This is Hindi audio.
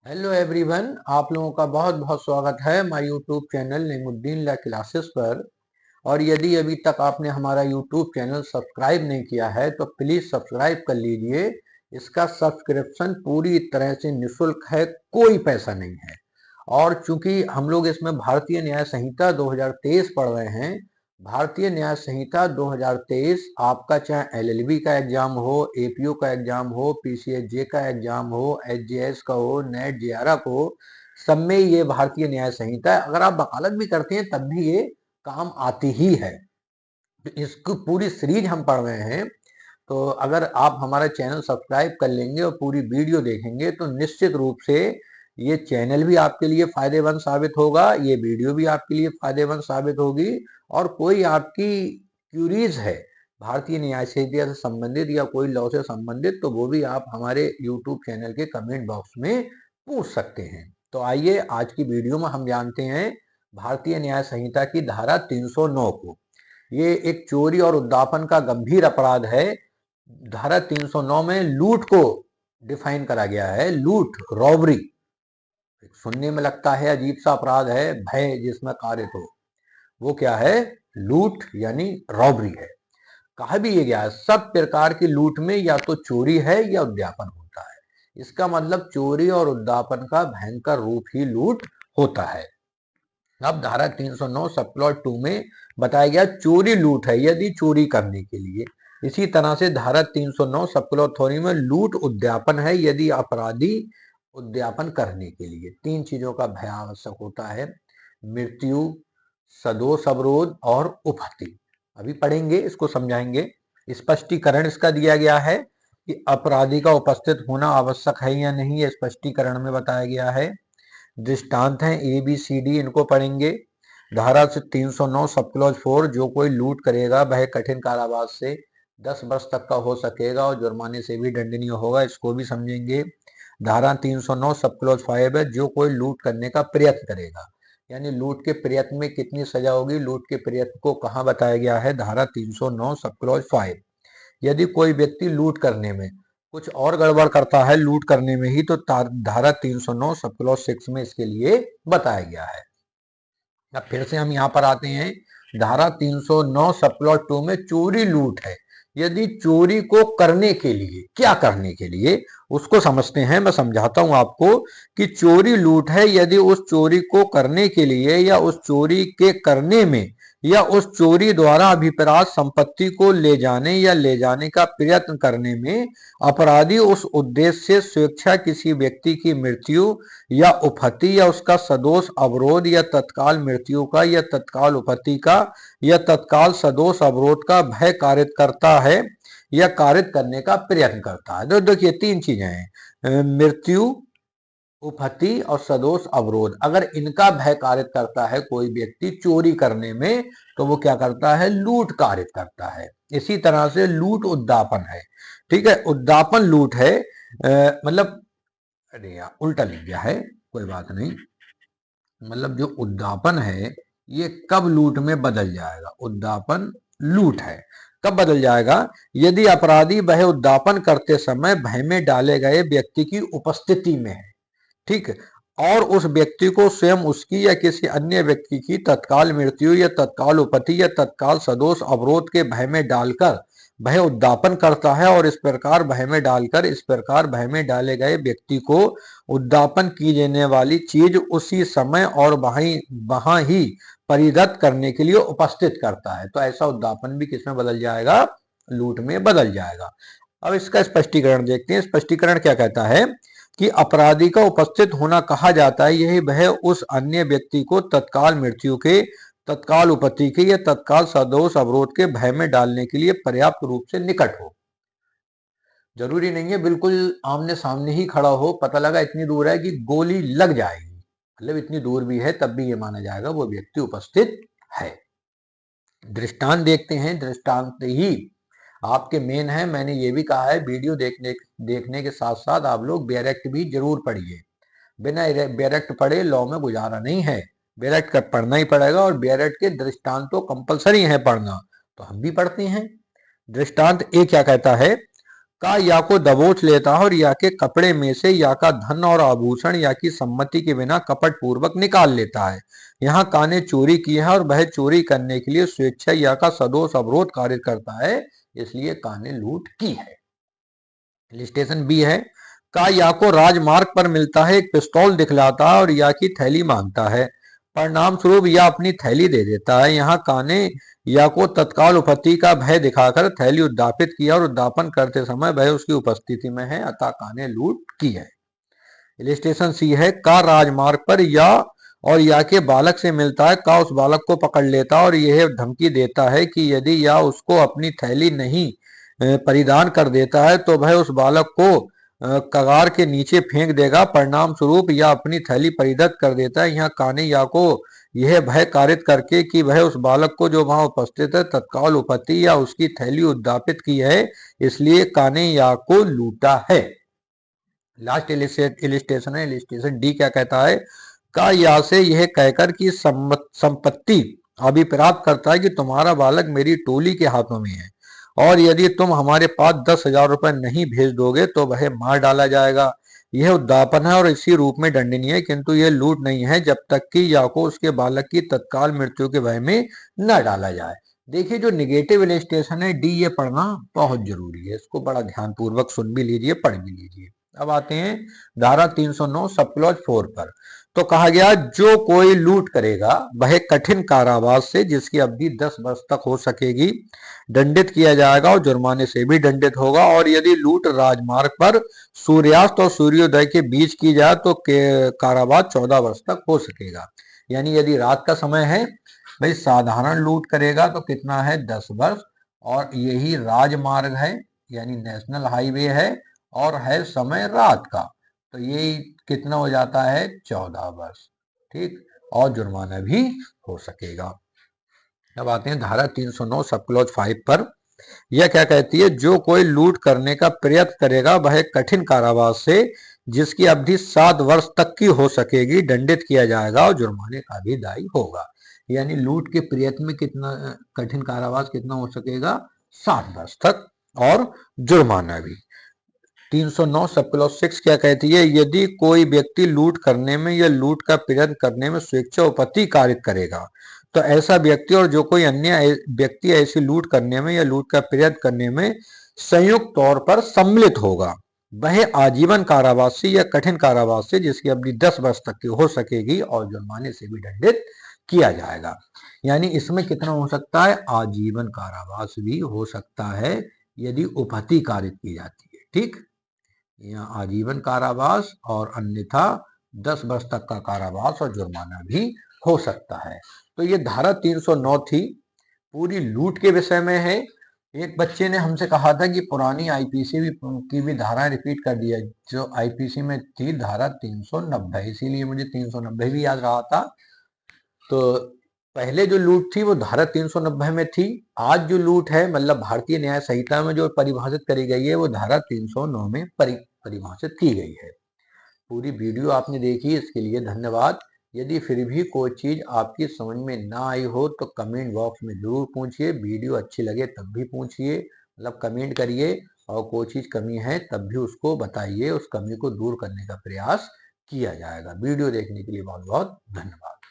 हेलो एवरीवन, आप लोगों का बहुत बहुत स्वागत है हमारे यूट्यूब चैनल नईमुद्दीन ला क्लासेस पर। और यदि अभी तक आपने हमारा यूट्यूब चैनल सब्सक्राइब नहीं किया है तो प्लीज सब्सक्राइब कर लीजिए। इसका सब्सक्रिप्शन पूरी तरह से निशुल्क है, कोई पैसा नहीं है। और चूंकि हम लोग इसमें भारतीय न्याय संहिता 2023 पढ़ रहे हैं, भारतीय न्याय संहिता 2023 आपका चाहे एलएलबी का एग्जाम हो, एपीओ का एग्जाम हो, पीसीएसजे का एग्जाम हो, एचजेएस का हो, नेट जेआरएफ हो, सब में ये भारतीय न्याय संहिता है। अगर आप वकालत भी करते हैं तब भी ये काम आती ही है। तो इसकी पूरी सीरीज हम पढ़ रहे हैं। तो अगर आप हमारा चैनल सब्सक्राइब कर लेंगे और पूरी वीडियो देखेंगे तो निश्चित रूप से ये चैनल भी आपके लिए फायदेमंद साबित होगा, ये वीडियो भी आपके लिए फायदेमंद साबित होगी। और कोई आपकी क्यूरीज है भारतीय न्याय संहिता से संबंधित या कोई लॉ से संबंधित, तो वो भी आप हमारे यूट्यूब चैनल के कमेंट बॉक्स में पूछ सकते हैं। तो आइए आज की वीडियो में हम जानते हैं भारतीय न्याय संहिता की धारा 309 को। ये एक चोरी और उद्दापन का गंभीर अपराध है। धारा 309 में लूट को डिफाइन करा गया है। लूट, रॉबरी, सुनने में लगता है अजीब सा अपराध है, भय जिसमें कारित हो, वो क्या है? लूट यानी रॉबरी है। कहा भी ये गया है सब प्रकार की लूट में या तो चोरी है या उद्यापन होता है। इसका मतलब चोरी और उद्यापन का भयंकर रूप ही लूट होता है। अब धारा 309 सब प्लॉट 2 में बताया गया चोरी लूट है यदि चोरी करने के लिए। इसी तरह से धारा 309 सब प्लॉट 3 में लूट उद्यापन है यदि अपराधी उद्यापन करने के लिए। तीन चीजों का भय आवश्यक होता है: मृत्यु, सदोष अवरोध और उपहति। अभी पढ़ेंगे, इसको समझाएंगे। स्पष्टीकरण इसका दिया गया है कि अपराधी का उपस्थित होना आवश्यक है या नहीं, ये स्पष्टीकरण में बताया गया है। दृष्टांत हैं ए बी सी डी, इनको पढ़ेंगे। धारा से 309 सब क्लॉज 4, जो कोई लूट करेगा वह कठिन कारावास से 10 वर्ष तक का हो सकेगा और जुर्माने से भी दंडनीय होगा, इसको भी समझेंगे। धारा 309 सब क्लॉज 5 है, जो कोई लूट करने का प्रयत्न करेगा, यानी लूट के प्रयत्न में कितनी सजा होगी, लूट के प्रयत्न को कहाँ बताया गया है, धारा 309 सब क्लॉज 5। यदि कोई व्यक्ति लूट करने में कुछ और गड़बड़ करता है लूट करने में ही, तो धारा 309 सब क्लॉज 6 में इसके लिए बताया गया है। अब फिर से हम यहाँ पर आते हैं। धारा 309 सब प्लॉट 2 में चोरी लूट है यदि चोरी को करने के लिए, क्या करने के लिए उसको समझते हैं। मैं समझाता हूं आपको कि चोरी लूट है यदि उस चोरी को करने के लिए या उस चोरी के करने में या उस चोरी द्वारा अभिप्रात संपत्ति को ले जाने या ले जाने का प्रयत्न करने में अपराधी उस उद्देश्य से स्वेच्छा किसी व्यक्ति की मृत्यु या उपहति या उसका सदोष अवरोध या तत्काल मृत्यु का या तत्काल उपहति का या तत्काल सदोष अवरोध का भय कारित करता है या कारित करने का प्रयत्न करता है। तो देखिए तीन चीजें हैं, मृत्यु, उपहति और सदोष अवरोध। अगर इनका भय कारित करता है कोई व्यक्ति चोरी करने में, तो वो क्या करता है? लूट कारित करता है। इसी तरह से लूट उद्दापन है। ठीक है, उद्दापन लूट है, मतलब अरे यार उल्टा लिख गया है, कोई बात नहीं। मतलब जो उद्दापन है ये कब लूट में बदल जाएगा? उद्दापन लूट है कब बदल जाएगा? यदि अपराधी वह उद्दापन करते समय भय में डाले गए व्यक्ति की उपस्थिति में है, ठीक है, और उस व्यक्ति को स्वयं उसकी या किसी अन्य व्यक्ति की तत्काल मृत्यु या तत्काल उपहति या तत्काल सदोष अवरोध के भय में डालकर भय उद्दापन करता है, और इस प्रकार भय में डालकर इस प्रकार भय में डाले गए व्यक्ति को उद्दापन की जाने वाली चीज उसी समय और वहां ही परिदत्त करने के लिए उपस्थित करता है, तो ऐसा उद्दापन भी किसमें बदल जाएगा? लूट में बदल जाएगा। अब इसका स्पष्टीकरण देखते हैं। स्पष्टीकरण क्या कहता है कि अपराधी का उपस्थित होना कहा जाता है यही वह उस अन्य व्यक्ति को तत्काल मृत्यु के, तत्काल उपहति के या तत्काल सदोष अवरोध के भय में डालने के लिए पर्याप्त रूप से निकट हो। जरूरी नहीं है बिल्कुल आमने सामने ही खड़ा हो, पता लगा इतनी दूर है कि गोली लग जाएगी, मतलब इतनी दूर भी है तब भी ये माना जाएगा वो व्यक्ति उपस्थित है। दृष्टांत देखते हैं। दृष्टांत ही आपके मेन है। मैंने ये भी कहा है वीडियो देखने के साथ साथ आप लोग बैरेक्ट भी जरूर पढ़िए। बिना बैरेक्ट पढ़े लॉ में गुजारा नहीं है। बैरेक्ट का पढ़ना ही पड़ेगा, और बैरेक्ट के दृष्टांत तो कंपलसरी है पढ़ना, तो हम भी पढ़ते हैं। दृष्टांत ए क्या कहता है? का या को दबोच लेता है और या के कपड़े में से या का धन और आभूषण या की सम्मति के बिना कपट पूर्वक निकाल लेता है। यहाँ का ने चोरी की है और वह चोरी करने के लिए स्वेच्छा या का सदोष अवरोध कार्य करता है, इसलिए का ने लूट की है। इलिस्ट्रेशन बी है, का या को राजमार्ग पर मिलता है एक पिस्तौल दिखलाता है और या की थैली मांगता है। परिणाम स्वरूप या अपनी थैली दे देता है। यहाँ का ने या को तत्काल उपस्थिति का भय दिखाकर थैली उद्दापित किया और उद्दापन करते समय वह उसकी उपस्थिति में है, अतः का ने लूट की है। इलिस्ट्रेशन सी है, का राजमार्ग पर या और या के बालक से मिलता है। का उस बालक को पकड़ लेता है और यह धमकी देता है कि यदि या उसको अपनी थैली नहीं परिधान कर देता है तो वह उस बालक को कगार के नीचे फेंक देगा। परिणाम स्वरूप या अपनी थैली परिधत कर देता है। यहाँ काने या को यह भय कारित करके कि वह उस बालक को जो वहां उपस्थित है तत्काल उपत्ति या उसकी थैली उद्दापित की है, इसलिए काने या को लूटा है। लास्ट इलिस्ट्रेशन है, इलिस्ट्रेशन डी क्या कहता है, का या से यह कहकर कि संपत्ति अभिप्राप्त करता है कि तुम्हारा बालक मेरी टोली के हाथों में है और यदि तुम हमारे पास 10,000 रुपए नहीं भेज दोगे तो वह मार डाला जाएगा। यह उद्दापन है और इसी रूप में दंडनीय है, किंतु यह लूट नहीं है जब तक कि या को उसके बालक की तत्काल मृत्यु के भय में न डाला जाए। देखिए जो निगेटिव इलिस्ट्रेशन है डी, ये पढ़ना बहुत जरूरी है, इसको बड़ा ध्यान पूर्वक सुन भी लीजिए, पढ़ भी लीजिए। अब आते हैं धारा 309 सब क्लॉज 4 पर। तो कहा गया जो कोई लूट करेगा वह कठिन कारावास से जिसकी अवधि 10 वर्ष तक हो सकेगी दंडित किया जाएगा और जुर्माने से भी दंडित होगा। और यदि लूट राजमार्ग पर सूर्यास्त और सूर्योदय के बीच की जाए तो कारावास 14 वर्ष तक हो सकेगा। यानी यदि रात का समय है, भाई साधारण लूट करेगा तो कितना है 10 वर्ष, और यही राजमार्ग है यानी नेशनल हाईवे है और है समय रात का, तो ये कितना हो जाता है 14 वर्ष, ठीक, और जुर्माना भी हो सकेगा। अब आते हैं धारा 309 सब क्लॉज 5 पर। यह क्या कहती है, जो कोई लूट करने का प्रयत्न करेगा वह कठिन कारावास से जिसकी अवधि 7 वर्ष तक की हो सकेगी दंडित किया जाएगा और जुर्माने का भी दायी होगा। यानी लूट के प्रयत्न में कितना कठिन कारावास कितना हो सकेगा 7 वर्ष तक और जुर्माना भी। 309 सब क्लॉज 6 क्या कहती है, यदि कोई व्यक्ति लूट करने में या लूट का प्रयत्न करने में स्वेच्छा उपत्ति कारित करेगा तो ऐसा व्यक्ति और जो कोई अन्य व्यक्ति ऐसी लूट करने में या लूट का प्रयत्न करने में संयुक्त तौर पर सम्मिलित होगा वह आजीवन कारावास से या कठिन कारावास से जिसकी अवधि 10 वर्ष तक की हो सकेगी और जुर्माने से भी दंडित किया जाएगा। यानी इसमें कितना हो सकता है, आजीवन कारावास भी हो सकता है यदि उपहति कारित की जाती है, ठीक। यहाँ आजीवन कारावास और अन्यथा 10 वर्ष तक का कारावास और जुर्माना भी हो सकता है। तो ये धारा 309 थी, पूरी लूट के विषय में है। एक बच्चे ने हमसे कहा था कि पुरानी आईपीसी की भी धारा रिपीट कर दिया, जो आईपीसी में थी धारा 390, इसीलिए मुझे 390 भी याद रहा था। तो पहले जो लूट थी वो धारा 390 में थी, आज जो लूट है मतलब भारतीय न्याय संहिता में जो परिभाषित करी गई है वो धारा 309 में परिभाषित की गई है। पूरी वीडियो आपने देखी, इसके लिए धन्यवाद। यदि फिर भी कोई चीज आपकी समझ में ना आई हो तो कमेंट बॉक्स में जरूर पूछिए, वीडियो अच्छी लगे तब भी पूछिए, मतलब कमेंट करिए, और कोई चीज कमी है तब भी उसको बताइए, उस कमी को दूर करने का प्रयास किया जाएगा। वीडियो देखने के लिए बहुत बहुत धन्यवाद।